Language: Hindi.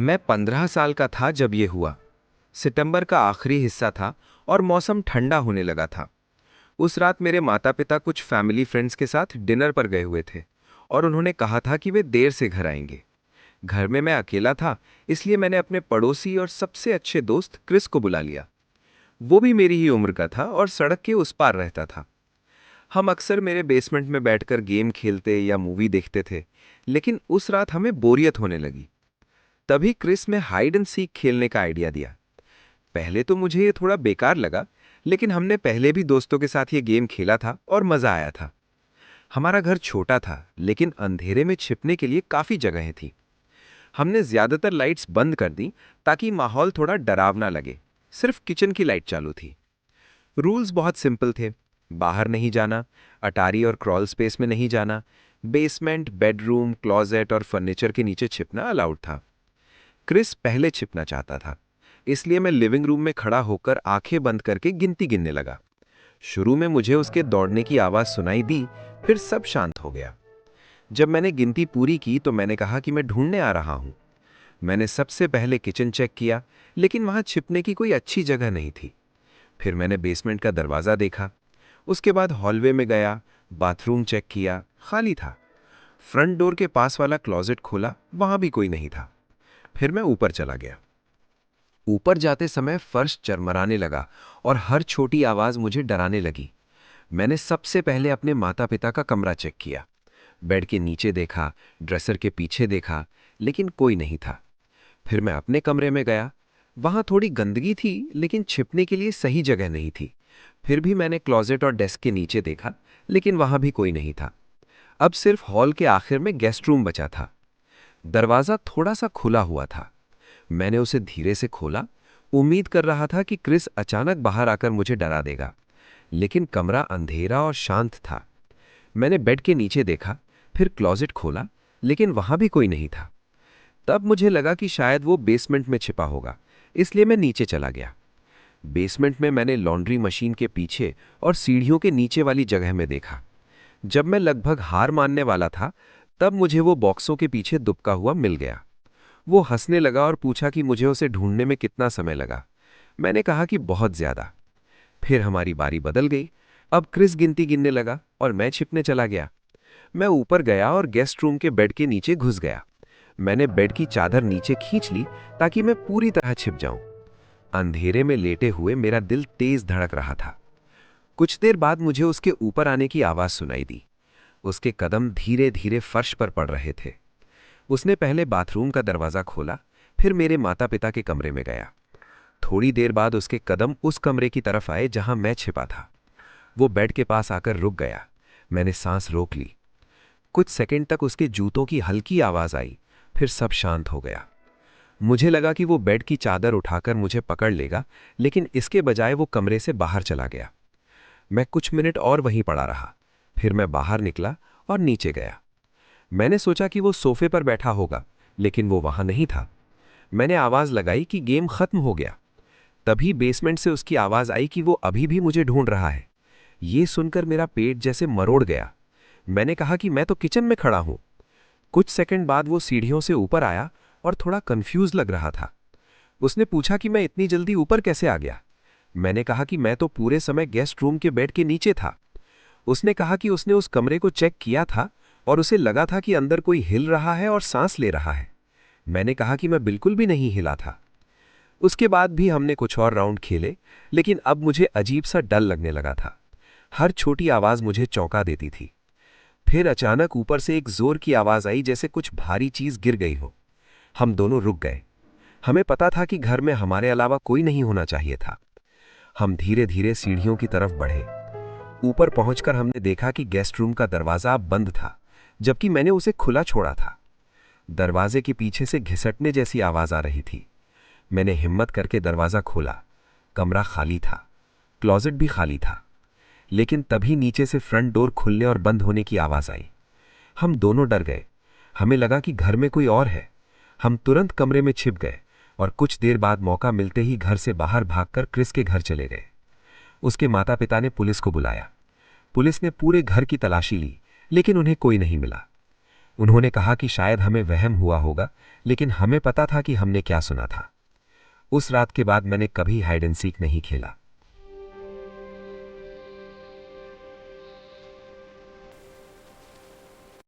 मैं 15 साल का था जब ये हुआ। सितंबर का आखिरी हिस्सा था और मौसम ठंडा होने लगा था। उस रात मेरे माता पिता कुछ फैमिली फ्रेंड्स के साथ डिनर पर गए हुए थे और उन्होंने कहा था कि वे देर से घर आएंगे। घर में मैं अकेला था, इसलिए मैंने अपने पड़ोसी और सबसे अच्छे दोस्त क्रिस को बुला लिया। वो भी मेरी ही उम्र का था और सड़क के उस पार रहता था। हम अक्सर मेरे बेसमेंट में बैठकर गेम खेलते या मूवी देखते थे, लेकिन उस रात हमें बोरियत होने लगी। तभी क्रिस ने हाइड एंड सीक खेलने का आइडिया दिया। पहले तो मुझे ये थोड़ा बेकार लगा, लेकिन हमने पहले भी दोस्तों के साथ ये गेम खेला था और मजा आया था। हमारा घर छोटा था, लेकिन अंधेरे में छिपने के लिए काफी जगहें थी। हमने ज्यादातर लाइट्स बंद कर दी ताकि माहौल थोड़ा डरावना लगे। सिर्फ किचन की लाइट चालू थी। रूल्स बहुत सिंपल थे। बाहर नहीं जाना, अटारी और क्रॉल स्पेस में नहीं जाना, बेसमेंट, बेडरूम, क्लोजेट और फर्नीचर के नीचे छिपना अलाउड था। क्रिस पहले छिपना चाहता था, इसलिए मैं लिविंग रूम में खड़ा होकर आंखें बंद करके गिनती गिनने लगा। शुरू में मुझे उसके दौड़ने की आवाज सुनाई दी, फिर सब शांत हो गया। जब मैंने गिनती पूरी की तो मैंने कहा कि मैं ढूंढने आ रहा हूं। मैंने सबसे पहले किचन चेक किया, लेकिन वहां छिपने की कोई अच्छी जगह नहीं थी। फिर मैंने बेसमेंट का दरवाजा देखा। उसके बाद हॉलवे में गया, बाथरूम चेक किया, खाली था। फ्रंट डोर के पास वाला क्लोजेट खोला, वहां भी कोई नहीं था। फिर मैं ऊपर चला गया। ऊपर जाते समय फर्श चरमराने लगा और हर छोटी आवाज मुझे डराने लगी। मैंने सबसे पहले अपने माता पिता का कमरा चेक किया। बेड के नीचे देखा, ड्रेसर के पीछे देखा, लेकिन कोई नहीं था। फिर मैं अपने कमरे में गया। वहां थोड़ी गंदगी थी, लेकिन छिपने के लिए सही जगह नहीं थी। फिर भी मैंने क्लोजेट और डेस्क के नीचे देखा, लेकिन वहां भी कोई नहीं था। अब सिर्फ हॉल के आखिर में गेस्ट रूम बचा था। दरवाजा थोड़ा सा खुला हुआ था। मैंने उसे धीरे से खोला। उम्मीद कर रहा था कि क्रिस अचानक बाहर आकर मुझे डरा देगा, लेकिन कमरा अंधेरा और शांत था। मैंने बेड के नीचे देखा, फिर क्लोजेट खोला, लेकिन वहां भी कोई नहीं था। तब मुझे लगा कि शायद वो बेसमेंट में छिपा होगा, इसलिए मैं नीचे चला गया। बेसमेंट में मैंने लॉन्ड्री मशीन के पीछे और सीढ़ियों के नीचे वाली जगह में देखा। जब मैं लगभग हार मानने वाला था, तब मुझे वो बॉक्सों के पीछे दुबका हुआ मिल गया। वो हंसने लगा और पूछा कि मुझे उसे ढूंढने में कितना समय लगा। मैंने कहा कि बहुत ज्यादा। फिर हमारी बारी बदल गई। अब क्रिस गिनती गिनने लगा और मैं छिपने चला गया। मैं ऊपर गया और गेस्ट रूम के बेड के नीचे घुस गया। मैंने बेड की चादर नीचे खींच ली ताकि मैं पूरी तरह छिप जाऊं। अंधेरे में लेटे हुए मेरा दिल तेज धड़क रहा था। कुछ देर बाद मुझे उसके ऊपर आने की आवाज सुनाई दी। उसके कदम धीरे धीरे फर्श पर पड़ रहे थे। उसने पहले बाथरूम का दरवाजा खोला, फिर मेरे माता पिता के कमरे में गया। थोड़ी देर बाद उसके कदम उस कमरे की तरफ आए जहां मैं छिपा था। वो बेड के पास आकर रुक गया। मैंने सांस रोक ली। कुछ सेकंड तक उसके जूतों की हल्की आवाज आई, फिर सब शांत हो गया। मुझे लगा कि वो बेड की चादर उठाकर मुझे पकड़ लेगा, लेकिन इसके बजाय वो कमरे से बाहर चला गया। मैं कुछ मिनट और वहीं पड़ा रहा। फिर मैं बाहर निकला और नीचे गया। मैंने सोचा कि वो सोफे पर बैठा होगा, लेकिन वो वहां नहीं था। मैंने आवाज लगाई कि गेम खत्म हो गया। तभी बेसमेंट से उसकी आवाज आई कि वो अभी भी मुझे ढूंढ रहा है। ये सुनकर मेरा पेट जैसे मरोड़ गया। मैंने कहा कि मैं तो किचन में खड़ा हूं। कुछ सेकंड बाद वो सीढ़ियों से ऊपर आया और थोड़ा कंफ्यूज लग रहा था। उसने पूछा कि मैं इतनी जल्दी ऊपर कैसे आ गया। मैंने कहा कि मैं तो पूरे समय गेस्ट रूम के बेड के नीचे था। उसने कहा कि उसने उस कमरे को चेक किया था और उसे लगा था कि अंदर कोई हिल रहा है और सांस ले रहा है। मैंने कहा कि मैं बिल्कुल भी नहीं हिला था। उसके बाद भी हमने कुछ और राउंड खेले, लेकिन अब मुझे अजीब सा डर लगने लगा था। हर छोटी आवाज मुझे चौंका देती थी। फिर अचानक ऊपर से एक जोर की आवाज आई, जैसे कुछ भारी चीज गिर गई हो। हम दोनों रुक गए। हमें पता था कि घर में हमारे अलावा कोई नहीं होना चाहिए था। हम धीरे धीरे सीढ़ियों की तरफ बढ़े। ऊपर पहुंचकर हमने देखा कि गेस्ट रूम का दरवाजा अब बंद था, जबकि मैंने उसे खुला छोड़ा था। दरवाजे के पीछे से घिसटने जैसी आवाज आ रही थी। मैंने हिम्मत करके दरवाजा खोला। कमरा खाली था, क्लोजेट भी खाली था। लेकिन तभी नीचे से फ्रंट डोर खुलने और बंद होने की आवाज आई। हम दोनों डर गए। हमें लगा कि घर में कोई और है। हम तुरंत कमरे में छिप गए और कुछ देर बाद मौका मिलते ही घर से बाहर भागकर क्रिस के घर चले गए। उसके माता पिता ने पुलिस को बुलाया। पुलिस ने पूरे घर की तलाशी ली, लेकिन उन्हें कोई नहीं मिला। उन्होंने कहा कि शायद हमें वहम हुआ होगा, लेकिन हमें पता था कि हमने क्या सुना था। उस रात के बाद मैंने कभी हाइड एंड सीक नहीं खेला।